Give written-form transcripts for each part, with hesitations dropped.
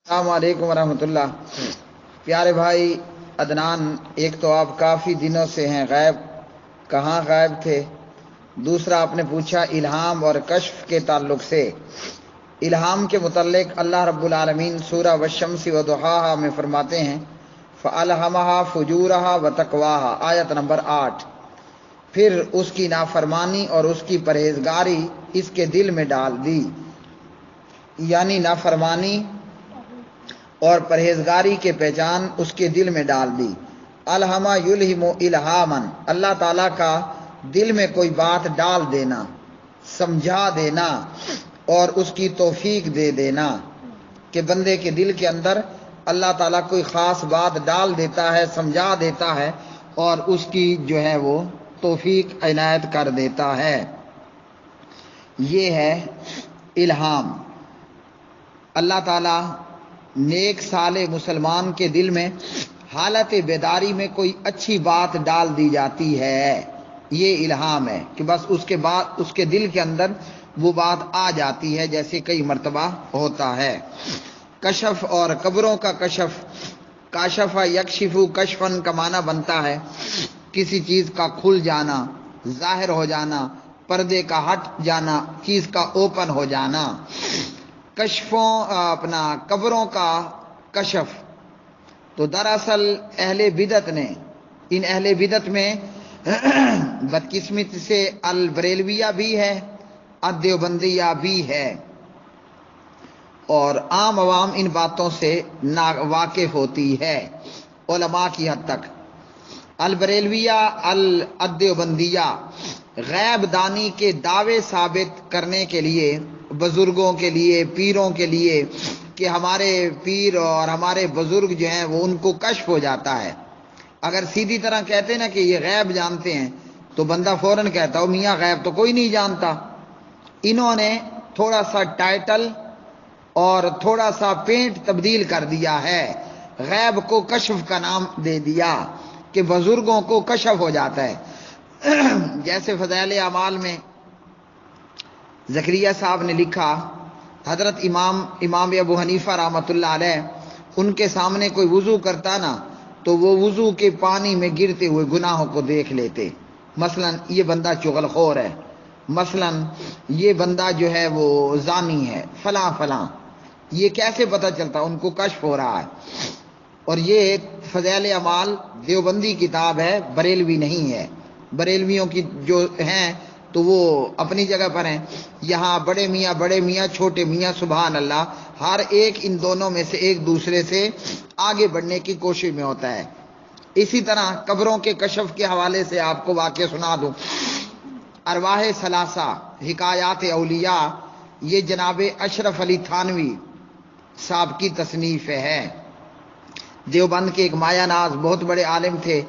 السلام علیکم ورحمۃ اللہ۔ پیارے بھائی عدنان، ایک تو آپ کافی دنوں سے ہیں غائب، کہاں غائب تھے؟ دوسرا آپ نے پوچھا الہام اور کشف کے تعلق سے۔ الہام کے متعلق اللہ رب العالمین سورہ والشمس وضحاہا میں فرماتے ہیں فَأَلْهَمَهَا فُجُورَهَا وَتَقْوَاهَا، آیت نمبر 8۔ پھر اس کی نافرمانی اور اس کی پرہیزگاری اس کے دل میں ڈال دی، یعنی نافرمانی اور پرہیزگاری کے پہچان اس کے دل میں ڈال دی۔ الہما یلہم الہامن، اللہ تعالیٰ کا دل میں کوئی بات ڈال دینا، سمجھا دینا اور اس کی توفیق دے دینا کہ بندے کے دل کے اندر اللہ تعالیٰ کوئی خاص بات ڈال دیتا ہے، سمجھا دیتا ہے اور اس کی جو ہے وہ توفیق عنایت کر دیتا ہے۔ یہ ہے الہام۔ اللہ تعالیٰ نیک صالح مسلمان کے دل میں حالت بیداری میں کوئی اچھی بات ڈال دی جاتی ہے، یہ الہام ہے کہ بس اس کے بعد اس کے دل کے اندر وہ بات آ جاتی ہے، جیسے کئی مرتبہ ہوتا ہے۔ کشف اور قبروں کا کشف، کاشف یکشف کشفن کا معنی بنتا ہے کسی چیز کا کھل جانا، ظاہر ہو جانا، پردے کا ہٹ جانا، چیز کا اوپن ہو جانا۔ کشفوں قبروں کا کشف تو دراصل اہل بدعت نے، ان اہل بدعت میں بدقسمتی سے البریلویہ بھی ہے، الدیوبندیہ بھی ہے، اور عام عوام ان باتوں سے واقف ہوتی ہے علماء کی حد تک۔ البریلویہ الدیوبندیہ غیب دانی کے دعوے ثابت کرنے کے لیے، بزرگوں کے لیے، پیروں کے لیے کہ ہمارے پیر اور ہمارے بزرگ جو ہیں وہ ان کو کشف ہو جاتا ہے۔ اگر سیدھی طرح کہتے نا کہ یہ غیب جانتے ہیں تو بندہ فوراً کہتا ہو میاں غیب تو کوئی نہیں جانتا۔ انہوں نے تھوڑا سا ٹائٹل اور تھوڑا سا پینٹ تبدیل کر دیا ہے، غیب کو کشف کا نام دے دیا کہ بزرگوں کو کشف ہو جاتا ہے۔ جیسے فضائل اعمال میں زکریا صاحب نے لکھا، حضرت امام ابو حنیفہ رحمۃ اللہ علیہ، ان کے سامنے کوئی وضو کرتا نا تو وہ وضو کے پانی میں گرتے ہوئے گناہوں کو دیکھ لیتے۔ مثلا یہ بندہ چغل خور ہے، مثلا یہ بندہ جو ہے وہ زانی ہے، فلاں فلاں۔ یہ کیسے پتہ چلتا؟ ان کو کشف ہو رہا ہے۔ اور یہ فضائل اعمال دیوبندی کتاب ہے، بریلوی نہیں ہے۔ بریلویوں کی جو ہیں تو وہ اپنی جگہ پر ہیں، یہاں بڑے میاں چھوٹے میاں سبحان اللہ، ہر ایک ان دونوں میں سے ایک دوسرے سے آگے بڑھنے کی کوشش میں ہوتا ہے۔ اسی طرح قبروں کے کشف کے حوالے سے آپ کو واقعہ سنا دوں۔ ارواح ثلاثہ حکایات اولیاء، یہ جناب اشرف علی تھانوی صاحب کی تصنیف ہے۔ دیوبند کے ایک مایا ناز بہت بڑے عالم تھے،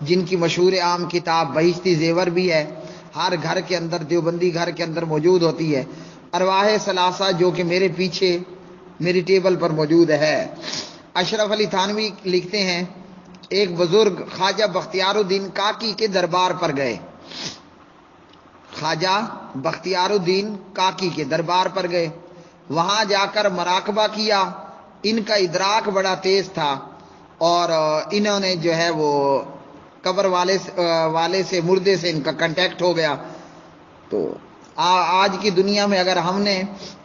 جن کی مشہور عام کتاب بہشتی زیور بھی ہے، ہر گھر کے اندر، دیوبندی گھر کے اندر موجود ہوتی ہے۔ ارواح ثلاثہ جو کہ میرے پیچھے میری ٹیبل پر موجود ہے۔ اشرف علی تھانوی لکھتے ہیں ایک بزرگ خواجہ بختیار الدین کاکی کے دربار پر گئے، خواجہ بختیار الدین کاکی کے دربار پر گئے، وہاں جا کر مراقبہ کیا۔ ان کا ادراک بڑا تیز تھا اور انہوں نے جو ہے وہ قبر والے سے، مردے سے ان کا کنٹیکٹ ہو گیا۔ تو آج کی دنیا میں اگر ہم نے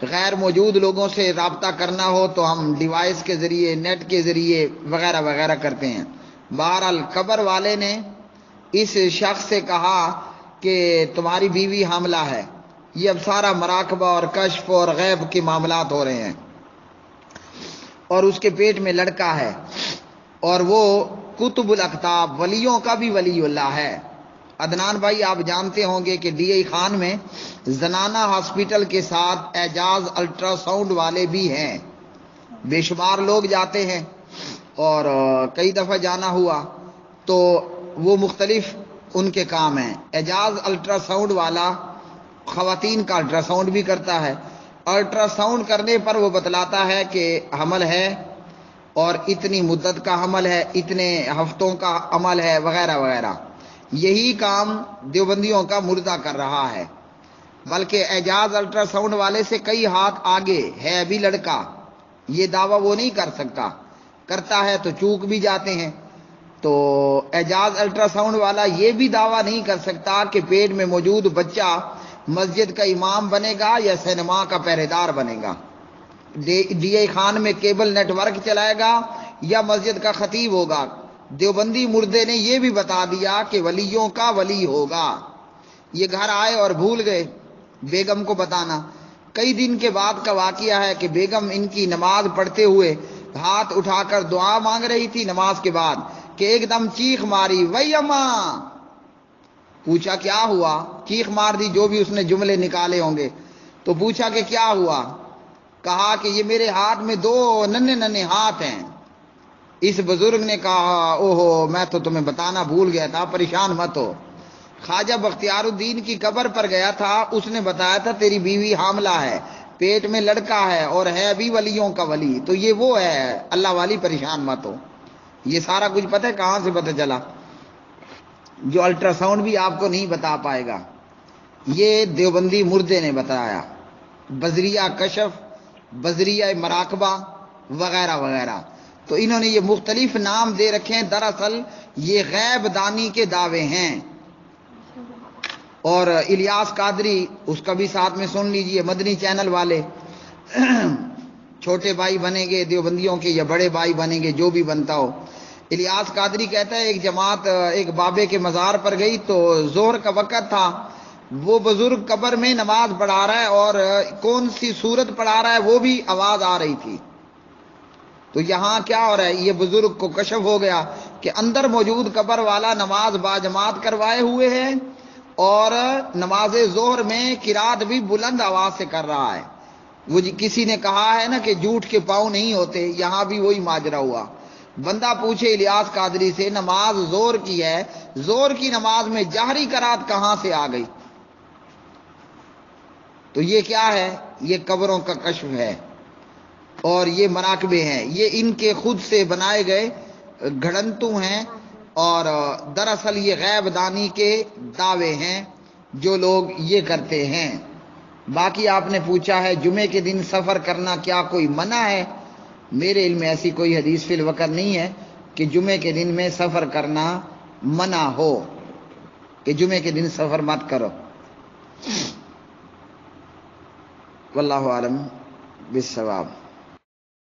غیر موجود لوگوں سے رابطہ کرنا ہو تو ہم ڈیوائس کے ذریعے، نیٹ کے ذریعے وغیرہ وغیرہ کرتے ہیں۔ بہرحال قبر والے نے اس شخص سے کہا کہ تمہاری بیوی حاملہ ہے۔ یہ اب سارا مراقبہ اور کشف اور غیب کے معاملات ہو رہے ہیں، اور اس کے پیٹ میں لڑکا ہے، اور وہ قطب الاقطاب، ولیوں کا بھی ولی اللہ ہے۔ عدنان بھائی آپ جانتے ہوں گے کہ ڈی آئی خان میں زنانہ ہاسپٹل کے ساتھ اعجاز الٹرا ساؤنڈ والے بھی ہیں، بے شمار لوگ جاتے ہیں، اور کئی دفعہ جانا ہوا تو وہ مختلف ان کے کام ہیں۔ اعجاز الٹرا ساؤنڈ والا خواتین کا الٹرا ساؤنڈ بھی کرتا ہے، الٹرا ساؤنڈ کرنے پر وہ بتلاتا ہے کہ حمل ہے اور اتنی مدت کا حمل ہے، اتنے ہفتوں کا عمل ہے وغیرہ وغیرہ۔ یہی کام دیوبندیوں کا مردہ کر رہا ہے، بلکہ اعجاز الٹرا ساؤنڈ والے سے کئی ہاتھ آگے ہے، ابھی لڑکا یہ دعویٰ وہ نہیں کر سکتا، کرتا ہے تو چوک بھی جاتے ہیں۔ تو اعجاز الٹرا ساؤنڈ والا یہ بھی دعویٰ نہیں کر سکتا کہ پیٹ میں موجود بچہ مسجد کا امام بنے گا یا سینما کا پہرے دار بنے گا، ڈی آئی خان میں کیبل نیٹ ورک چلائے گا یا مسجد کا خطیب ہوگا۔ دیوبندی مردے نے یہ بھی بتا دیا کہ ولیوں کا ولی ہوگا۔ یہ گھر آئے اور بھول گئے بیگم کو بتانا۔ کئی دن کے بعد کا واقعہ ہے کہ بیگم ان کی نماز پڑھتے ہوئے ہاتھ اٹھا کر دعا مانگ رہی تھی نماز کے بعد کہ ایک دم چیخ ماری، وئی اماں! پوچھا کیا ہوا؟ چیخ مار دی، جو بھی اس نے جملے نکالے ہوں گے۔ تو پوچھا کہ کیا ہوا؟ کہا کہ یہ میرے ہاتھ میں دو ننھے ننھے ہاتھ ہیں۔ اس بزرگ نے کہا، اوہو میں تو تمہیں بتانا بھول گیا تھا، پریشان مت ہو۔ خواجہ بختیار الدین کی قبر پر گیا تھا، اس نے بتایا تھا تیری بیوی حاملہ ہے، پیٹ میں لڑکا ہے اور ہے بھی ولیوں کا ولی، تو یہ وہ ہے اللہ والی، پریشان مت ہو۔ یہ سارا کچھ پتہ ہے کہاں سے پتہ چلا؟ جو الٹرا ساؤنڈ بھی آپ کو نہیں بتا پائے گا، یہ دیوبندی مردے نے بتایا، بذریعہ کشف، بذریعہ مراقبہ وغیرہ وغیرہ۔ تو انہوں نے یہ مختلف نام دے رکھے ہیں، دراصل یہ غیب دانی کے دعوے ہیں۔ اور الیاس قادری، اس کا بھی ساتھ میں سن لیجئے، مدنی چینل والے، چھوٹے بھائی بنیں گے دیوبندیوں کے یا بڑے بھائی بنیں گے، جو بھی بنتا ہو۔ الیاس قادری کہتا ہے ایک جماعت ایک بابے کے مزار پر گئی تو ظہر کا وقت تھا، وہ بزرگ قبر میں نماز پڑھا رہا ہے اور کون سی سورت پڑھا رہا ہے وہ بھی آواز آ رہی تھی۔ تو یہاں کیا ہو رہا ہے؟ یہ بزرگ کو کشف ہو گیا کہ اندر موجود قبر والا نماز باجماعت کروائے ہوئے ہے اور نماز ظہر میں قرات بھی بلند آواز سے کر رہا ہے۔ وہ کسی نے کہا ہے نا کہ جھوٹ کے پاؤں نہیں ہوتے، یہاں بھی وہی ماجرا ہوا۔ بندہ پوچھے الیاس قادری سے، نماز ظہر کی ہے، ظہر کی نماز میں جہری قرات کہاں سے آ گئی؟ تو یہ کیا ہے؟ یہ قبروں کا کشف ہے اور یہ مراقبے ہیں، یہ ان کے خود سے بنائے گئے گھڑنتو ہیں، اور دراصل یہ غیب دانی کے دعوے ہیں جو لوگ یہ کرتے ہیں۔ باقی آپ نے پوچھا ہے جمعے کے دن سفر کرنا کیا کوئی منع ہے؟ میرے علم میں ایسی کوئی حدیث فی الوقت نہیں ہے کہ جمعے کے دن میں سفر کرنا منع ہو، کہ جمعے کے دن سفر مت کرو۔ واللہ اعلم بالصواب۔